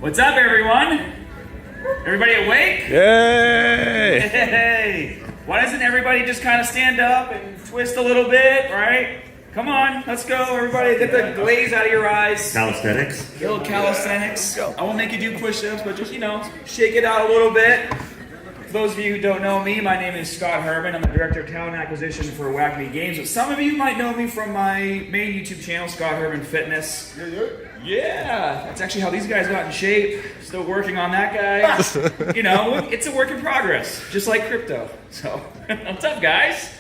What's up, everyone? Everybody awake? Yay! Hey! Why doesn't everybody just kind of stand up and twist a little bit, right? Come on, let's go, everybody. Get the glaze out of your eyes. Calisthenics. A little calisthenics. I won't make you do push-ups, but just, shake it out a little bit. For those of you who don't know me, my name is Scott Herman. I'm the Director of Talent Acquisition for Wackamy Games. But some of you might know me from my main YouTube channel, Scott Herman Fitness. Yeah, that's actually how these guys got in shape. Still working on that guy. It's a work in progress, just like crypto. So, what's up, guys?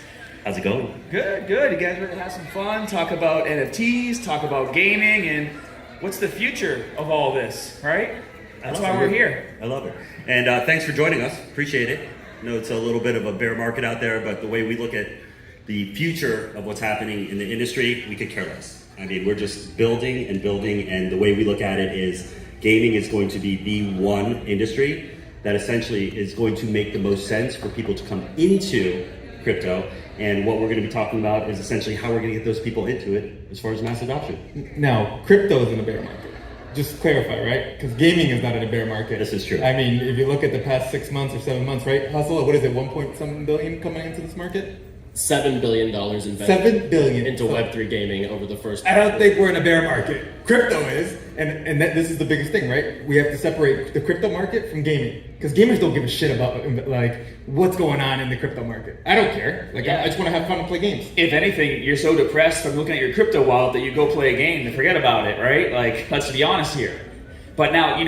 How's it going? Good, good. You guys ready to have some fun? Talk about NFTs, talk about gaming, and what's the future of all this, right? That's why we're here. I love it. And thanks for joining us. Appreciate it. I know it's a little bit of a bear market out there, but the way we look at the future of what's happening in the industry, we could care less. I mean, we're just building, and the way we look at it is gaming is going to be the one industry that essentially is going to make the most sense for people to come into crypto. And what we're going to be talking about is essentially how we're going to get those people into it as far as mass adoption. Now, crypto is in a bear market. Just clarify, right? Because gaming is not in a bear market. This is true. I mean, if you look at the past 6 months or 7 months, right? Hustle, what is it, 1.7 billion coming into this market? $7 billion invested 7 billion into Web3 gaming over the first. I don't think we're in a bear market. Crypto is, and this is the biggest thing, right? We have to separate the crypto market from gaming, because gamers don't give a shit about what's going on in the crypto market. I don't care. I just want to have fun and play games. If anything, you're so depressed from looking at your crypto wallet that you go play a game and forget about it, right? Let's be honest here. But now,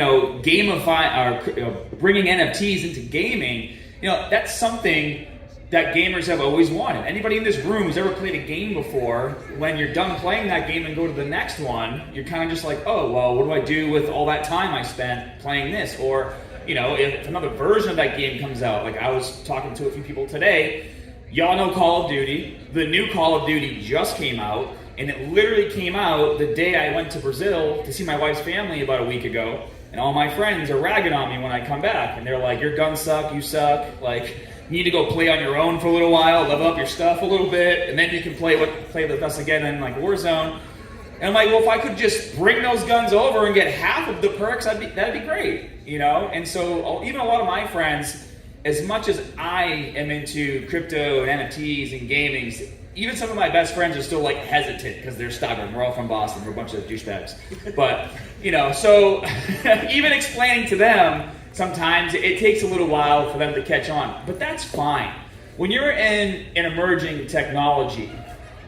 bringing NFTs into gaming, that's something that gamers have always wanted. Anybody in this room who's ever played a game before, when you're done playing that game and go to the next one, you're kind of just like, oh, well, what do I do with all that time I spent playing this? Or, if another version of that game comes out, like I was talking to a few people today, y'all know Call of Duty. The new Call of Duty just came out, and it literally came out the day I went to Brazil to see my wife's family about a week ago, and all my friends are ragging on me when I come back, and they're like, your guns suck, you suck, you need to go play on your own for a little while, level up your stuff a little bit, and then you can play with us again in Warzone. And I'm like, well, if I could just bring those guns over and get half of the perks, that'd be great, And so even a lot of my friends, as much as I am into crypto and NFTs and gaming, even some of my best friends are still hesitant because they're stubborn. We're all from Boston. We're a bunch of douchebags. But, so even explaining to them, sometimes it takes a little while for them to catch on, but that's fine. When you're in an emerging technology,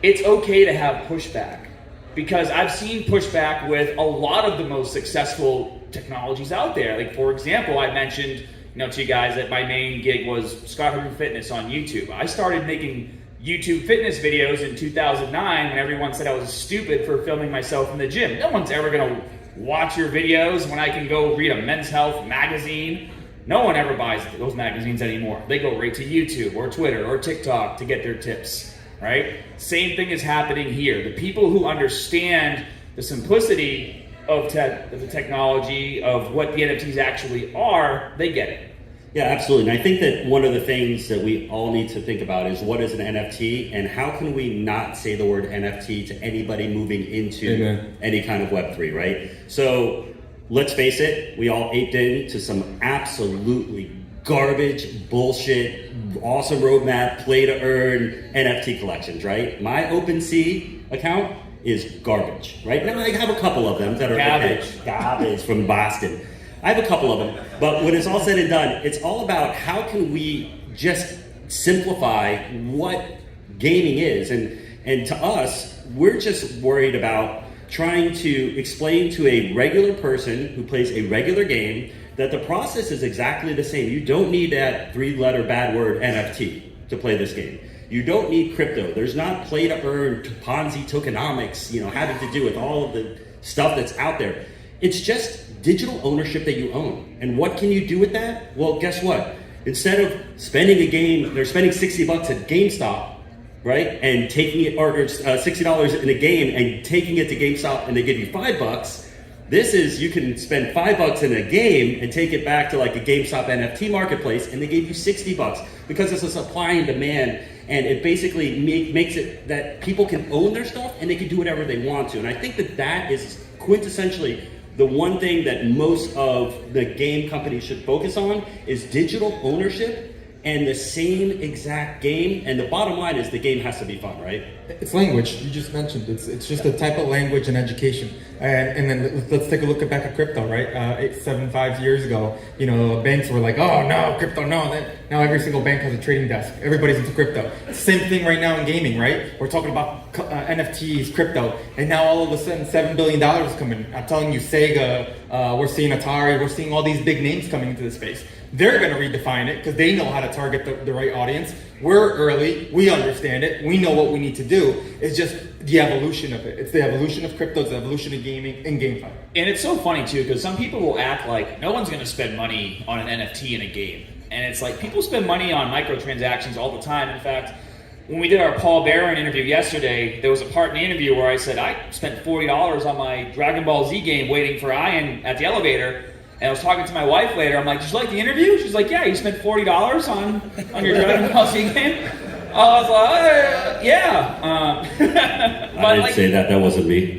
it's okay to have pushback, because I've seen pushback with a lot of the most successful technologies out there. For example, I mentioned to you guys that my main gig was Scott Herman Fitness on YouTube. I started making YouTube fitness videos in 2009 when everyone said I was stupid for filming myself in the gym. No one's ever gonna watch your videos when I can go read a Men's Health magazine. No one ever buys those magazines anymore. They go right to YouTube or Twitter or TikTok to get their tips, right? Same thing is happening here. The people who understand the simplicity of the technology, of what the NFTs actually are, they get it. Yeah, absolutely. And I think that one of the things that we all need to think about is what is an NFT, and how can we not say the word NFT to anybody moving into any kind of Web3, right? So let's face it, we all aped into some absolutely garbage, bullshit, awesome roadmap, play to earn NFT collections, right? My OpenSea account is garbage, right? Now I have a couple of them that are garbage from Boston. I have a couple of them, but when it's all said and done, it's all about how can we just simplify what gaming is. And to us, we're just worried about trying to explain to a regular person who plays a regular game that the process is exactly the same. You don't need that 3-letter bad word NFT to play this game. You don't need crypto. There's not play to earn Ponzi tokenomics, having to do with all of the stuff that's out there. It's just digital ownership that you own. And what can you do with that? Well, guess what? Instead of spending they're spending $60 at GameStop, right? And taking it, or $60 in a game and taking it to GameStop and they give you $5. This is, you can spend $5 in a game and take it back to a GameStop NFT marketplace and they gave you $60 because it's a supply and demand, and it basically makes it that people can own their stuff and they can do whatever they want to. And I think that is quintessentially the one thing that most of the game companies should focus on is digital ownership and the same exact game. And the bottom line is the game has to be fun, right? It's language. You just mentioned it's just a type of language and education. And then let's take a look back at crypto, right? 5 years ago, banks were like, oh no, crypto, no. Now every single bank has a trading desk. Everybody's into crypto. Same thing right now in gaming, right? We're talking about NFTs, crypto, and now all of a sudden $7 billion is coming. I'm telling you, Sega, we're seeing Atari, we're seeing all these big names coming into the space. They're going to redefine it because they know how to target the right audience. We're early. We understand it. We know what we need to do. It's just the evolution of it. It's the evolution of crypto. It's the evolution of gaming and GameFi. And it's so funny too, because some people will act like no one's going to spend money on an NFT in a game. And it's like people spend money on microtransactions all the time. In fact, when we did our Paul Barron interview yesterday, there was a part in the interview where I said I spent $40 on my Dragon Ball Z game waiting for Ian at the elevator. And I was talking to my wife later. I'm like, did you like the interview? She's like, yeah, you spent $40 on your Dragon Ball Z game? I was like, yeah. I didn't say that. That wasn't me.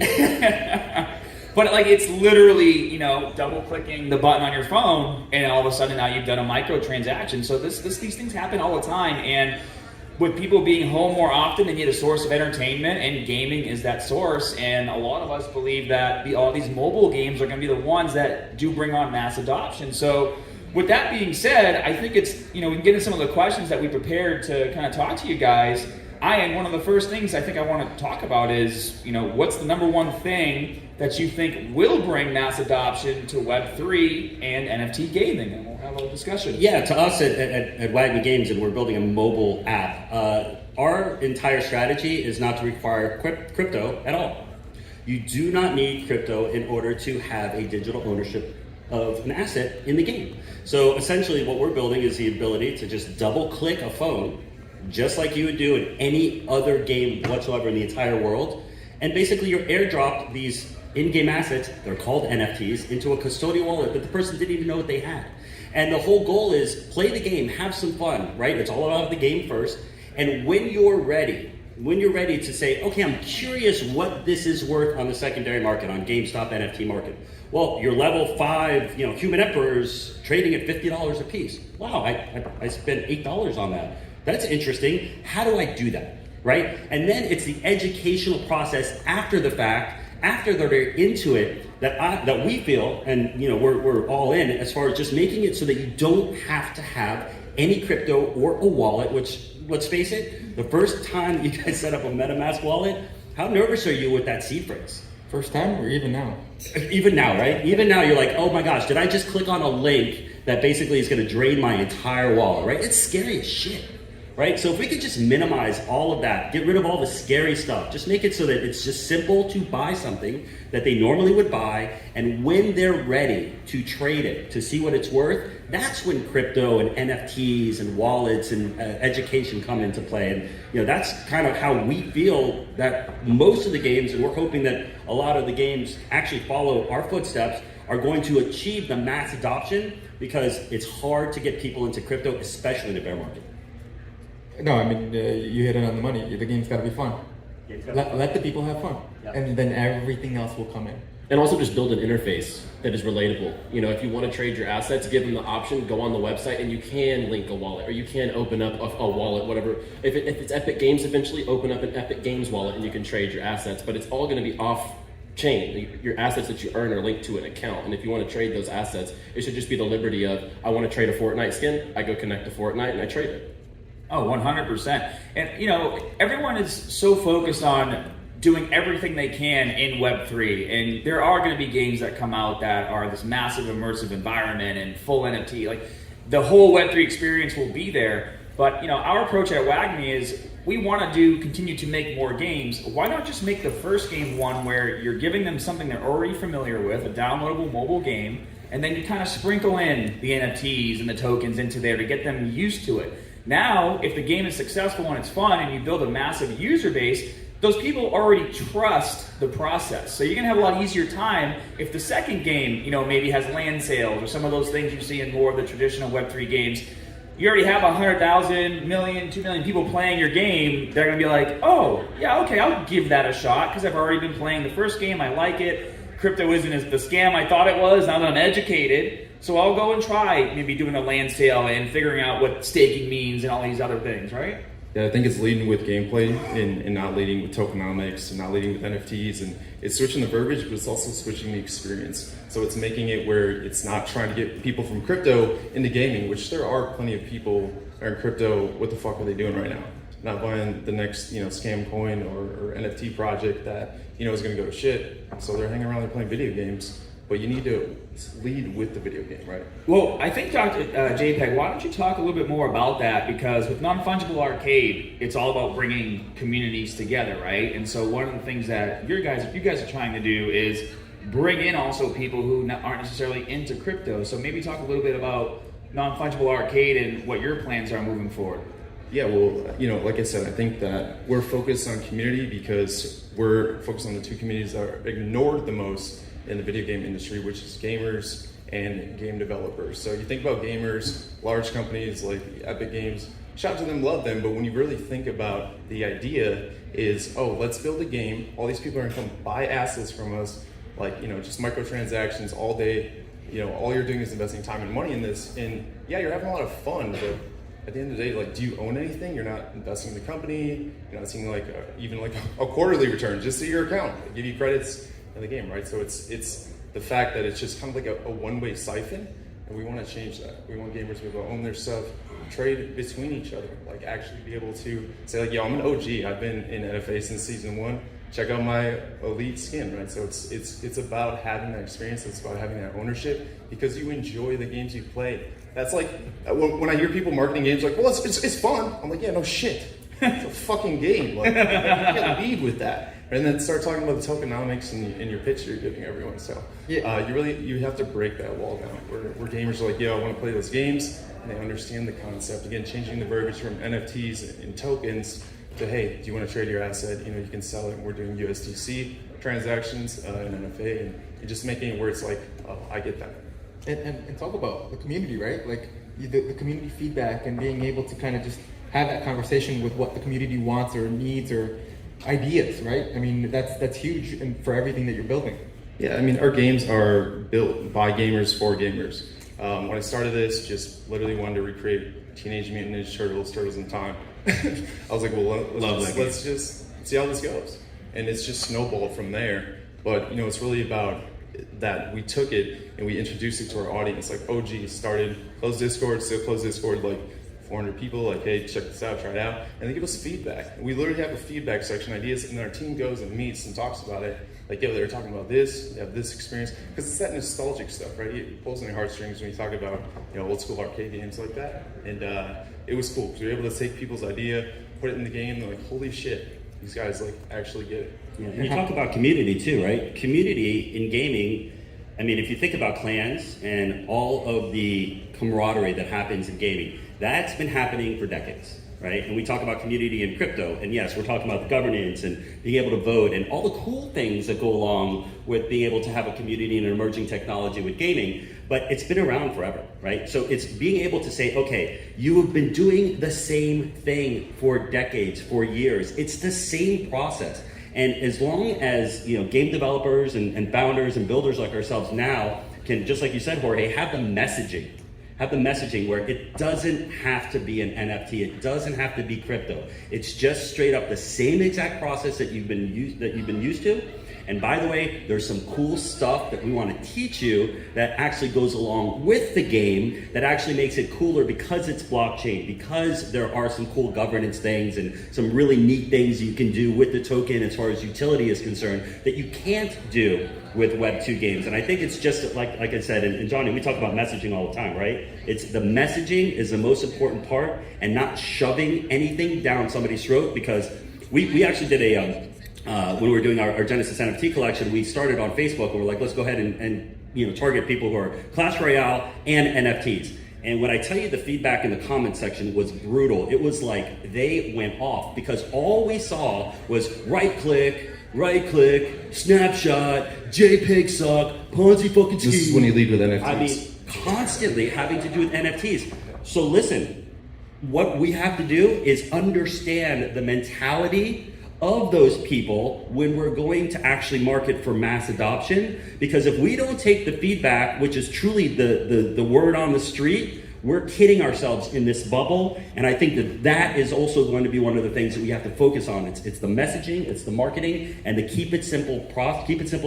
But like, it's literally, double clicking the button on your phone, and all of a sudden now you've done a microtransaction. So these things happen all the time. And with people being home more often, they need a source of entertainment, and gaming is that source. And a lot of us believe that all these mobile games are going to be the ones that do bring on mass adoption. So with that being said, I think it's, we can get into some of the questions that we prepared to kind of talk to you guys. And one of the first things I think I want to talk about is, what's the number one thing that you think will bring mass adoption to Web3 and NFT gaming? And we'll have a discussion. Yeah, to us at Wagner Games, and we're building a mobile app, our entire strategy is not to require crypto at all. You do not need crypto in order to have a digital ownership of an asset in the game. So essentially what we're building is the ability to just double click a phone, just like you would do in any other game whatsoever in the entire world. And basically you're airdropped these in-game assets, they're called NFTs, into a custodial wallet that the person didn't even know what they had. And the whole goal is play the game, have some fun, right? It's all about the game first. And when you're ready to say, okay, I'm curious what this is worth on the secondary market, on GameStop NFT market. Well, your level 5, human emperors trading at $50 a piece. Wow, I spent $8 on that. That's interesting. How do I do that, right? And then it's the educational process after the fact, after they're into it, that we feel, and we're all in as far as just making it so that you don't have to have any crypto or a wallet. Which, let's face it, the first time you guys set up a MetaMask wallet, how nervous are you with that seed phrase? First time or even now? Even now, right? Even now, you're like, oh my gosh, did I just click on a link that basically is going to drain my entire wallet, right? It's scary as shit. Right? So if we could just minimize all of that, get rid of all the scary stuff, just make it so that it's just simple to buy something that they normally would buy, and when they're ready to trade it, to see what it's worth, that's when crypto and NFTs and wallets and education come into play. And that's kind of how we feel that most of the games, and we're hoping that a lot of the games actually follow our footsteps, are going to achieve the mass adoption, because it's hard to get people into crypto, especially in a bear market. No, I mean, you hit it on the money. The game's got to be fun. Let the people have fun. Yep. And then everything else will come in. And also just build an interface that is relatable. If you want to trade your assets, give them the option, go on the website, and you can link a wallet, or you can open up a wallet, whatever. If it's Epic Games, eventually open up an Epic Games wallet and you can trade your assets, but it's all going to be off chain. Your assets that you earn are linked to an account, and if you want to trade those assets, it should just be the liberty of, I want to trade a Fortnite skin, I go connect to Fortnite and I trade it. Oh, 100%. And, everyone is so focused on doing everything they can in Web3. And there are going to be games that come out that are this massive immersive environment and full NFT. Like, the whole Web3 experience will be there. But, our approach at WAGMI is we want to continue to make more games. Why not just make the first game one where you're giving them something they're already familiar with, a downloadable mobile game, and then you kind of sprinkle in the NFTs and the tokens into there to get them used to it. Now, if the game is successful and it's fun and you build a massive user base, those people already trust the process. So you're gonna have a lot easier time if the second game, maybe has land sales or some of those things you see in more of the traditional Web3 games. You already have 100,000, million, 2 million people playing your game. They're gonna be like, oh, yeah, okay, I'll give that a shot because I've already been playing the first game, I like it. crypto isn't as the scam I thought it was. Now that I'm educated, so I'll go and try maybe doing a land sale and figuring out what staking means and all these other things, right? Yeah, I think it's leading with gameplay and not leading with tokenomics and not leading with NFTs, and it's switching the verbiage, but it's also switching the experience. So it's making it where it's not trying to get people from crypto into gaming, which there are plenty of people that are in crypto. What the fuck are they doing right now? Not buying the next, scam coin or NFT project that, is going to go to shit. So they're hanging around, they're playing video games. But you need to lead with the video game, right? Well, I think, Dr. JPEG, why don't you talk a little bit more about that? Because with Non-Fungible Arcade, it's all about bringing communities together, right? And so one of the things that you guys are trying to do is bring in also people who aren't necessarily into crypto. So maybe talk a little bit about Non-Fungible Arcade and what your plans are moving forward. Yeah, well, like I said, I think that we're focused on community because we're focused on the two communities that are ignored the most in the video game industry, which is gamers and game developers. So you think about gamers, large companies like Epic Games, shout out to them, love them, but when you really think about the idea is, let's build a game, all these people are gonna come buy assets from us, just microtransactions all day, all you're doing is investing time and money in this, and yeah, you're having a lot of fun, but at the end of the day, do you own anything? You're not investing in the company, you're not seeing even a quarterly return, just to your account, they give you credits in the game, right? So it's the fact that it's just kind of like a one-way siphon, and we want to change that. We want gamers to be able to own their stuff, trade between each other, actually be able to say yo, I'm an OG, I've been in NFA since season 1, check out my elite skin, right? So it's about having that experience, it's about having that ownership, because you enjoy the games you play. That's when I hear people marketing games well, it's fun. I'm like, yeah, no shit. It's a fucking game. You can't lead with that. And then start talking about the tokenomics and your pitch you're giving everyone. So yeah, you have to break that wall down. Where gamers are I want to play those games, and they understand the concept. Again, changing the verbiage from NFTs and tokens to, hey, do you want to trade your asset? You can sell it. And we're doing USDC transactions in NFA, and just making it where it's I get that. And talk about the community, right? The community feedback and being able to kind of just have that conversation with what the community wants or needs or ideas, right? I mean, that's huge for everything that you're building. Yeah, I mean, our games are built by gamers for gamers. When I started this, just literally wanted to recreate Teenage Mutant Ninja Turtles in Time. I was like, well, let's just see how this goes. And it's just snowballed from there. But, it's really about that we took it and we introduced it to our audience. OG started, closed Discord, still closed Discord, 400 people, hey, check this out, try it out, and they give us feedback. We literally have a feedback section, ideas, and then our team goes and meets and talks about it. They were talking about this, they have this experience, because it's that nostalgic stuff, right? It pulls on your heartstrings when you talk about, old school arcade games like that. And it was cool, because we were able to take people's idea, put it in the game, and they're like, holy shit, these guys actually get it. Yeah, and you talk about community too, right? Community in gaming, I mean, if you think about clans and all of the camaraderie that happens in gaming, that's been happening for decades, right? And we talk about community in crypto, and yes, we're talking about the governance and being able to vote and all the cool things that go along with being able to have a community and an emerging technology with gaming, but it's been around forever, right? So it's being able to say, okay, you have been doing the same thing for decades, for years. It's the same process. And as long as game developers and founders and builders like ourselves now can, just like you said, Jorge, have the messaging where it doesn't have to be an NFT, it doesn't have to be crypto. It's just straight up the same exact process that you've been used to. And by the way, there's some cool stuff that we want to teach you that actually goes along with the game that actually makes it cooler because it's blockchain, because there are some cool governance things and some really neat things you can do with the token as far as utility is concerned that you can't do with Web 2 games. And I think it's just like I said, and Johnny, we talk about messaging all the time, right? It's the messaging is the most important part, and not shoving anything down somebody's throat, because we actually did when we were doing our Genesis NFT collection, we started on Facebook and we're like, let's go ahead and target people who are Clash Royale and NFTs. And when I tell you the feedback in the comment section was brutal, it was like they went off, because all we saw was right click, snapshot, JPEG suck, Ponzi fucking scheme. This is when you lead with NFTs. I mean, constantly having to do with NFTs. So listen, what we have to do is understand the mentality of those people when we're going to actually market for mass adoption. Because if we don't take the feedback, which is truly the word on the street, we're kidding ourselves in this bubble. And I think that is also going to be one of the things that we have to focus on. It's the messaging, it's the marketing, and the keep it simple,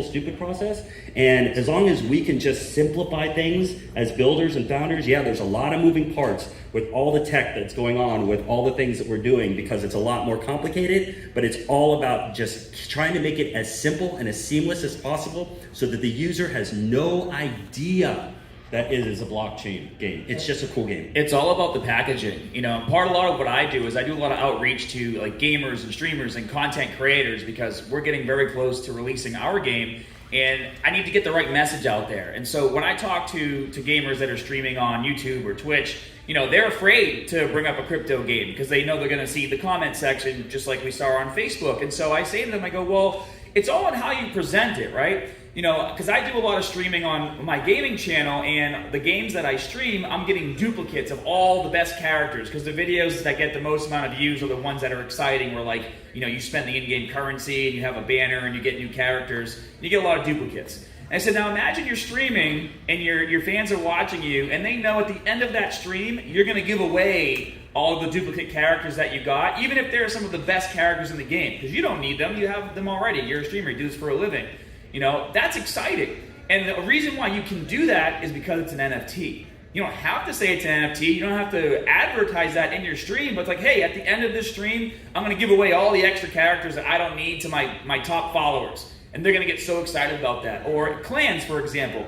stupid process. And as long as we can just simplify things as builders and founders, yeah, there's a lot of moving parts with all the tech that's going on, with all the things that we're doing, because it's a lot more complicated, but it's all about just trying to make it as simple and as seamless as possible so that the user has no idea that it is a blockchain game. It's just a cool game. It's all about the packaging. You know, a lot of what I do is I do a lot of outreach to like gamers and streamers and content creators, because we're getting very close to releasing our game, and I need to get the right message out there. And so when I talk to gamers that are streaming on YouTube or Twitch, you know, they're afraid to bring up a crypto game because they know they're going to see the comment section just like we saw on Facebook. And so I say to them, I go, well, it's all on how you present it, right? You know, because I do a lot of streaming on my gaming channel, and the games that I stream, I'm getting duplicates of all the best characters, because the videos that get the most amount of views are the ones that are exciting, where like, you know, you spend the in-game currency and you have a banner and you get new characters, and you get a lot of duplicates. And I said, now imagine you're streaming and your fans are watching you, and they know at the end of that stream, you're going to give away all the duplicate characters that you got, even if they're some of the best characters in the game, because you don't need them, you have them already. You're a streamer, you do this for a living. You know, that's exciting. And the reason why you can do that is because it's an NFT. You don't have to say it's an NFT. You don't have to advertise that in your stream, but it's like, hey, at the end of this stream, I'm going to give away all the extra characters that I don't need to my top followers. And they're going to get so excited about that. Or clans, for example.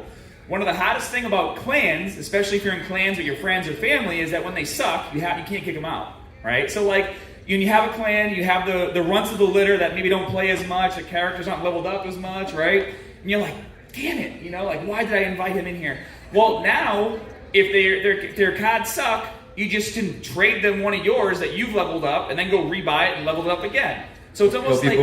One of the hottest thing about clans, especially if you're in clans with your friends or family, is that when they suck, you can't kick them out, right? So like, you have a clan, you have the runts of the litter that maybe don't play as much, the characters aren't leveled up as much, right? And you're like, damn it, you know, like, why did I invite him in here? Well, now, if their cards suck, you just can trade them one of yours that you've leveled up, and then go rebuy it and level it up again. So it's almost like,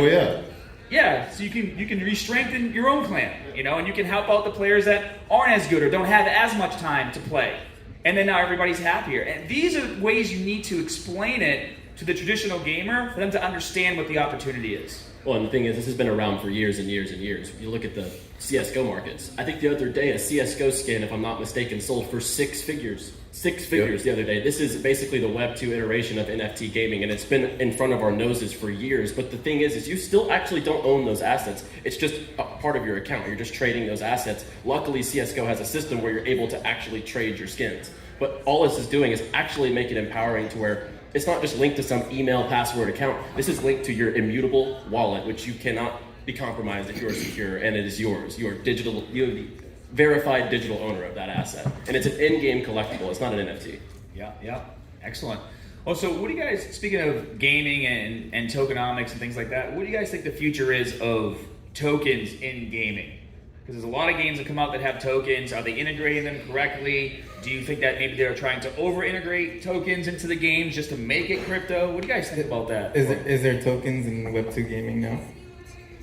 yeah, so you can re-strengthen your own clan, you know, and you can help out the players that aren't as good or don't have as much time to play. And then now everybody's happier. And these are ways you need to explain it to the traditional gamer for them to understand what the opportunity is. Well, and the thing is, this has been around for years and years and years. You look at the CSGO markets. I think the other day, a CSGO skin, if I'm not mistaken, sold for 6 figures. 6 figures the other day. This is basically the Web 2 iteration of NFT gaming, and it's been in front of our noses for years. But the thing is you still actually don't own those assets. It's just a part of your account. You're just trading those assets. Luckily, CSGO has a system where you're able to actually trade your skins. But all this is doing is actually make it empowering to where it's not just linked to some email password account. This is linked to your immutable wallet, which you cannot be compromised if you're secure, and it is yours. You're the verified digital owner of that asset. And it's an in-game collectible, it's not an NFT. Yeah, excellent. Oh, so what do you guys, speaking of gaming and tokenomics and things like that, what do you guys think the future is of tokens in gaming? Because there's a lot of games that come out that have tokens. Are they integrating them correctly? Do you think that maybe they're trying to over-integrate tokens into the games just to make it crypto? What do you guys think about that? Is there tokens in Web 2 gaming now?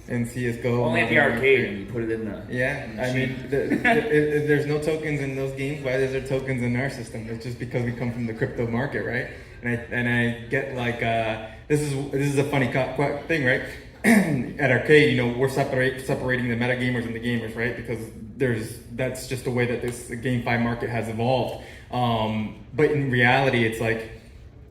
In CSGO? Only at the arcade, and you put it in the... Yeah, I mean, there's no tokens in those games. Why is there tokens in our system? It's just because we come from the crypto market, right? And I get like, this is a funny thing, right? At arcade, you know, we're separating the meta gamers and the gamers, right? Because that's just the way that this GameFi market has evolved. But in reality, it's like,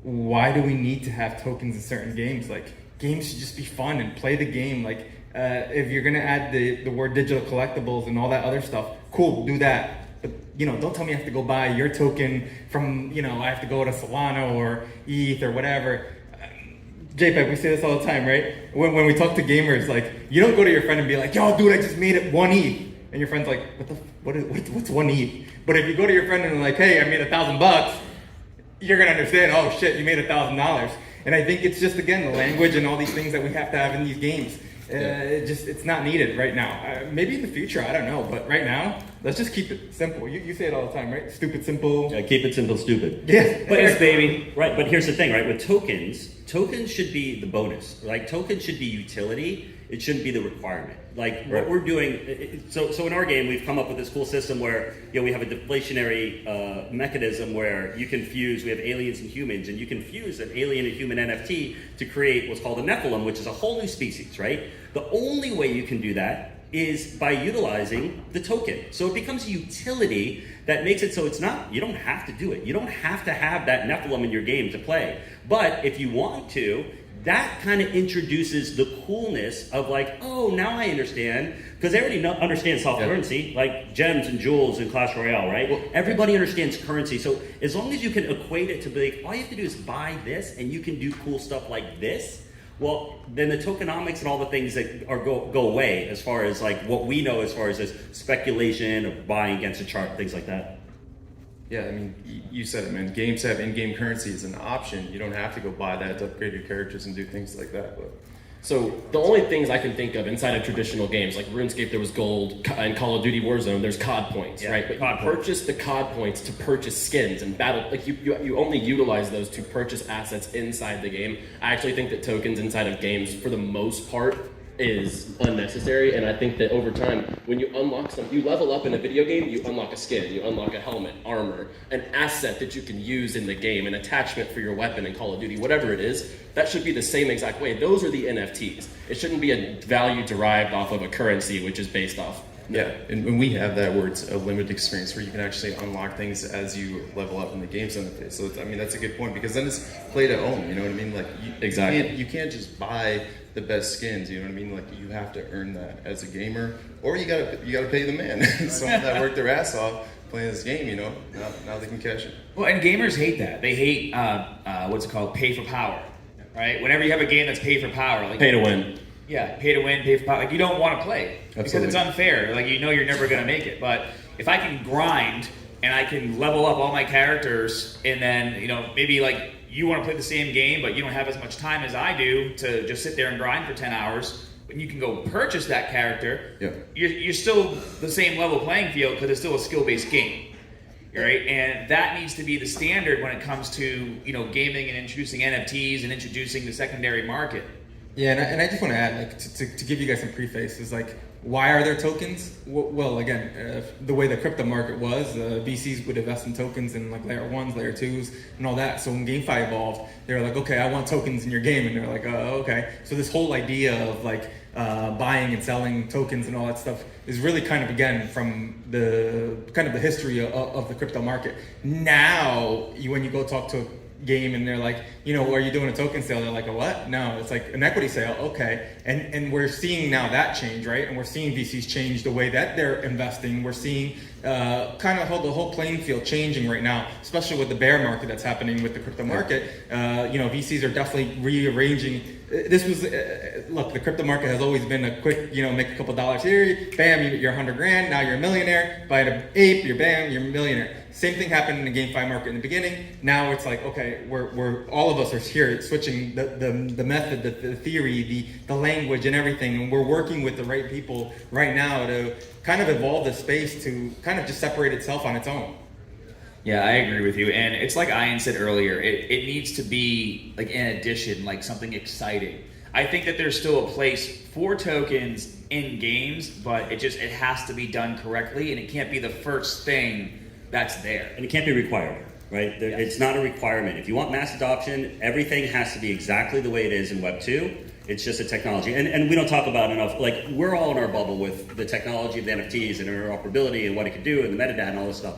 why do we need to have tokens in certain games? Like, games should just be fun and play the game. Like, if you're gonna add the word digital collectibles and all that other stuff, cool, do that. But, you know, don't tell me I have to go buy your token from, you know, I have to go to Solana or ETH or whatever. JPEG, we say this all the time, right? When we talk to gamers, like, you don't go to your friend and be like, yo, dude, I just made it 1 ETH. And your friend's like, what's 1 ETH? But if you go to your friend and like, hey, I made $1,000, you're gonna understand, oh shit, you made $1,000. And I think it's just, again, the language and all these things that we have to have in these games. It's not needed right now. Maybe in the future, I don't know. But right now, let's just keep it simple. You say it all the time, right? Stupid, simple. Yeah, keep it simple, stupid. Yeah. But yes, baby. Right, but here's the thing, right? With tokens should be the bonus. Like, tokens should be utility. It shouldn't be the requirement. Like what we're doing, so in our game, we've come up with this cool system where we have a deflationary mechanism where you can fuse. We have aliens and humans, and you can fuse an alien and human NFT to create what's called a Nephilim, which is a whole new species, right? The only way you can do that is by utilizing the token. So it becomes a utility that makes it so it's not, you don't have to do it. You don't have to have that Nephilim in your game to play. But if you want to, that kind of introduces the coolness of like, oh, now I understand, because they already understand soft currency, like gems and jewels in Clash Royale, right? Well, everybody understands currency. So as long as you can equate it to be like, all you have to do is buy this and you can do cool stuff like this, well, then the tokenomics and all the things that are go away as far as like what we know as far as this speculation of buying against a chart, things like that. Yeah, I mean, you said it, man. Games have in-game currency as an option. You don't have to go buy that to upgrade your characters and do things like that. But So the only things I can think of inside of traditional games, like RuneScape, there was gold, and Call of Duty Warzone, there's COD points, right? But you purchase the COD points to purchase skins and battle. Like you only utilize those to purchase assets inside the game. I actually think that tokens inside of games, for the most part, is unnecessary, and I think that over time, when you unlock you level up in a video game, you unlock a skin, you unlock a helmet, armor, an asset that you can use in the game, an attachment for your weapon in Call of Duty, whatever it is, that should be the same exact way. Those are the NFTs. It shouldn't be a value derived off of a currency, which is based off. yeah, and when we have that where it's a limited experience where you can actually unlock things as you level up in the game's interface. So I mean, that's a good point, because then it's play to own, you know what I mean? Like you can't just buy the best skins, you know what I mean? Like you have to earn that as a gamer, or you gotta pay the man. Someone that worked their ass off playing this game, you know, now they can cash it. Well, and gamers hate that. They hate what's it called, pay for power, right? Whenever you have a game that's pay for power, like Pay to win. yeah, pay to win, pay for power. Like you don't want to play because it's unfair. Like you know you're never going to make it. But if I can grind and I can level up all my characters, and then maybe like you want to play the same game, but you don't have as much time as I do to just sit there and grind for 10 hours. When you can go purchase that character, you're still the same level playing field because it's still a skill-based game, right? And that needs to be the standard when it comes to gaming and introducing NFTs and introducing the secondary market. Yeah, and I just want to add, like, to give you guys some preface, is like, why are there tokens? Well, again, the way the crypto market was, VCs would invest in tokens in like layer 1s, layer 2s, and all that. So when GameFi evolved, they were like, okay, I want tokens in your game, and they're like, oh, okay. So this whole idea of like buying and selling tokens and all that stuff is really kind of, again, from the history of the crypto market. Now, when you go talk to a game and they're like, are you doing a token sale? They're like, a what? No, it's like an equity sale. Okay. And we're seeing now that change, right? And we're seeing VCs change the way that they're investing. We're seeing kind of the whole playing field changing right now, especially with the bear market that's happening with the crypto market. VCs are definitely rearranging. This was, look, the crypto market has always been a quick, make a couple dollars here, bam, you're $100,000, now you're a millionaire. Buy an ape, you're a millionaire. Same thing happened in the GameFi market in the beginning. Now it's like, okay, we're all of us are here switching the method, the theory, the language and everything, and we're working with the right people right now to kind of evolve the space to kind of just separate itself on its own. Yeah, I agree with you. And it's like Ian said earlier, it needs to be like an addition, like something exciting. I think that there's still a place for tokens in games, but it has to be done correctly, and it can't be the first thing that's there. And it can't be required, right? It's not a requirement. If you want mass adoption, everything has to be exactly the way it is in Web 2. It's just a technology. And we don't talk about enough, like we're all in our bubble with the technology of the NFTs and interoperability and what it can do and the metadata and all this stuff.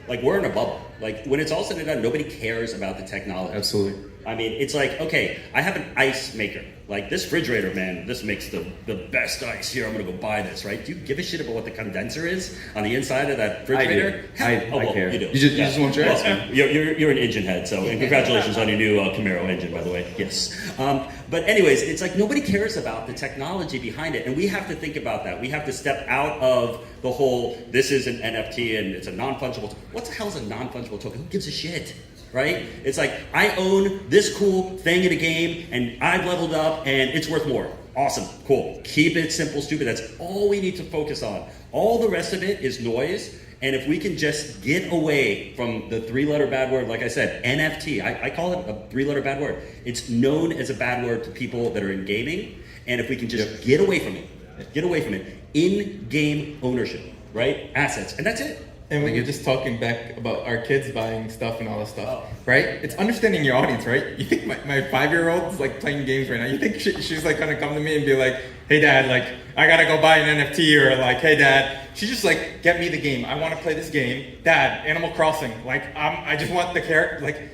Like we're in a bubble. Like when it's all said and done, nobody cares about the technology. Absolutely. I mean, it's like, okay, I have an ice maker. Like this refrigerator, man, this makes the best ice here. I'm gonna go buy this, right? Do you give a shit about what the condenser is on the inside of that refrigerator? I care. You do. You just want your ice cream. You're an engine head, so and congratulations on your new Camaro engine, by the way. Yes. But anyways, it's like nobody cares about the technology behind it, and we have to think about that. We have to step out of the whole, this is an NFT and it's a non-fungible. What the hell is a non-fungible token? Who gives a shit? Right? It's like, I own this cool thing in a game and I've leveled up and it's worth more. Awesome, cool. Keep it simple, stupid. That's all we need to focus on. All the rest of it is noise. And if we can just get away from the 3-letter bad word, like I said, NFT, I call it a 3-letter bad word. It's known as a bad word to people that are in gaming. And if we can just get away from it, in-game ownership, right? Assets, and that's it. And when you're just talking back about our kids buying stuff and all this stuff, right? It's understanding your audience, right? You think my 5-year-old is like playing games right now. You think she's like gonna come to me and be like, hey dad, like I gotta go buy an NFT, or like, hey dad, she's just like, get me the game. I want to play this game. Dad, Animal Crossing. Like I just want the character. Like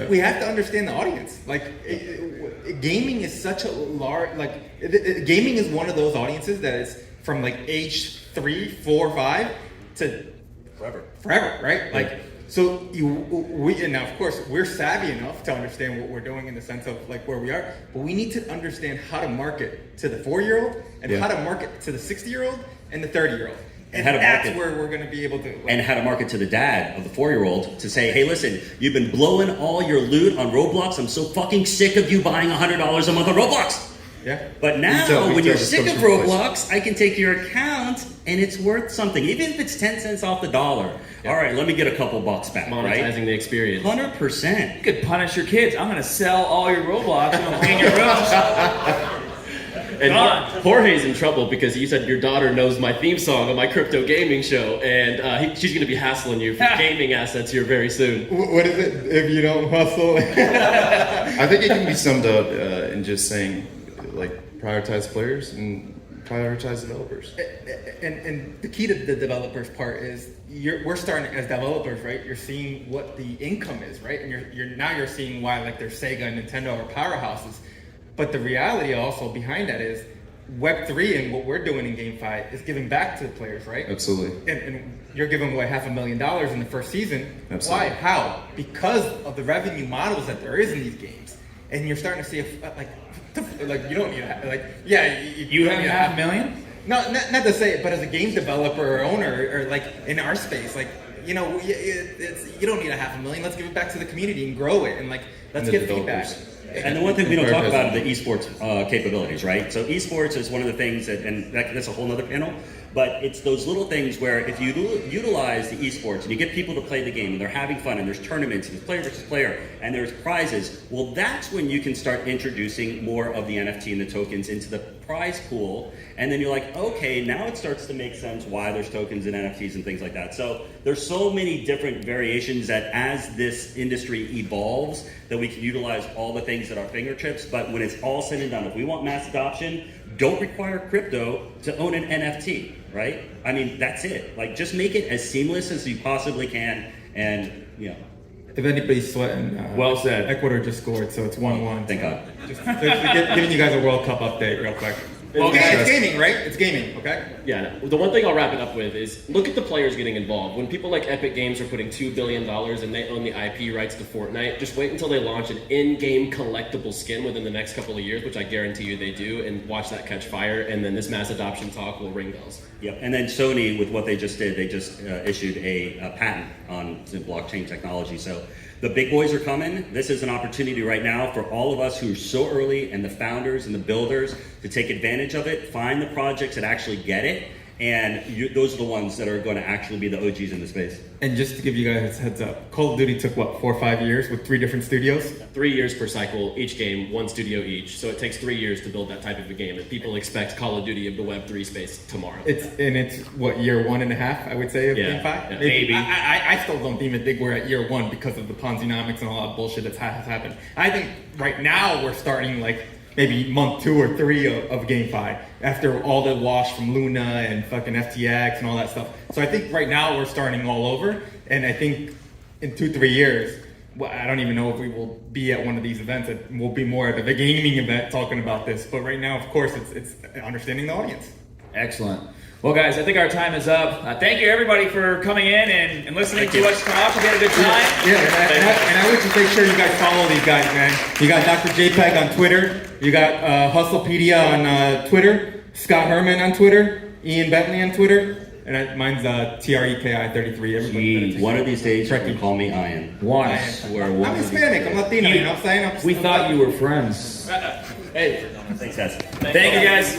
we have to understand the audience. Like gaming is such a large, like gaming is one of those audiences that is from like age 3, 4, 5 to forever, right? Like, so and now of course we're savvy enough to understand what we're doing in the sense of like where we are, but we need to understand how to market to the 4-year-old and how to market to the 60-year-old and the 30-year-old. And how to that's market, where we're going to be able to. And how to market to the dad of the 4-year-old to say, hey, listen, you've been blowing all your loot on Roblox. I'm so fucking sick of you buying $100 a month on Roblox. Yeah. But now, when you're sick of Roblox, I can take your account and it's worth something, even if it's 10 cents off the dollar. All right, let me get a couple bucks back, Monetizing the experience. 100%. You could punish your kids. I'm going to sell all your Roblox and clean your rooms. And Jorge's in trouble because you said your daughter knows my theme song on my crypto gaming show, and she's going to be hassling you for gaming assets here very soon. What is it if you don't hustle? I think it can be summed up in just saying, like, prioritize players and prioritize developers. And the key to the developers part is we're starting as developers, right? You're seeing what the income is, right? And you're seeing why like there's Sega and Nintendo are powerhouses. But the reality also behind that is Web3 and what we're doing in GameFi is giving back to the players, right? Absolutely. And you're giving away $500,000 in the first season. Absolutely. Why? How? Because of the revenue models that there is in these games. And you're starting to see like you don't need You have $500,000? No, not to say it, but as a game developer or owner, or like in our space, like you don't need $500,000. Let's give it back to the community and grow it, and like let's get feedback. And the one thing we don't talk about are the esports capabilities, right? So esports is one of the things that's a whole other panel, but it's those little things where if you utilize the esports and you get people to play the game and they're having fun and there's tournaments and there's player versus player and there's prizes, well, that's when you can start introducing more of the NFT and the tokens into the prize pool. And then you're like, okay, now it starts to make sense why there's tokens and NFTs and things like that. So there's so many different variations that as this industry evolves, that we can utilize all the things at our fingertips. But when it's all said and done, if we want mass adoption, don't require crypto to own an NFT, right? I mean, that's it. Like, just make it as seamless as you possibly can, and If anybody's sweating, well said. Ecuador just scored, so it's 1-1. Thank God. Just giving you guys a World Cup update real quick. It's gaming, right? It's gaming, okay? Yeah, the one thing I'll wrap it up with is look at the players getting involved. When people like Epic Games are putting $2 billion and they own the IP rights to Fortnite, just wait until they launch an in-game collectible skin within the next couple of years, which I guarantee you they do, and watch that catch fire, and then this mass adoption talk will ring bells. Yep. And then Sony, with what they just did, they just issued a patent on blockchain technology. So the big boys are coming. This is an opportunity right now for all of us who are so early, and the founders and the builders, to take advantage of it, find the projects that actually get it, and those are the ones that are going to actually be the OGs in the space. And just to give you guys a heads up, Call of Duty took 4 or 5 years with 3 different studios? 3 years per cycle, each game, 1 studio each. So it takes 3 years to build that type of a game. And people expect Call of Duty of the Web3 space tomorrow. It's what, year 1.5, I would say, of GameFi? Yeah, maybe. I still don't even think we're at year 1 because of the Ponzi-nomics and all that bullshit that's happened. I think right now we're starting like maybe month 2 or 3 of GameFi after all the wash from Luna and fucking FTX and all that stuff. So I think right now we're starting all over, and I think in 2-3 years, well, I don't even know if we will be at one of these events. We'll be more at a gaming event talking about this. But right now, of course, it's understanding the audience. Excellent. Well, guys, I think our time is up. Thank you, everybody, for coming in and listening to us talk. We had a good time. Yeah, and I would just make sure you guys follow these guys, man. You got Dr. JPEG on Twitter. You got Hustlepedia on Twitter. Scott Herman on Twitter. Ian Bentley on Twitter. And mine's TREKI33. Gee, one of these days, you can call me Ian. One. I swear, I'm Hispanic. I'm Latino. You know what I'm saying? We thought you were friends. Hey, Thanks, guys. Thank you, guys.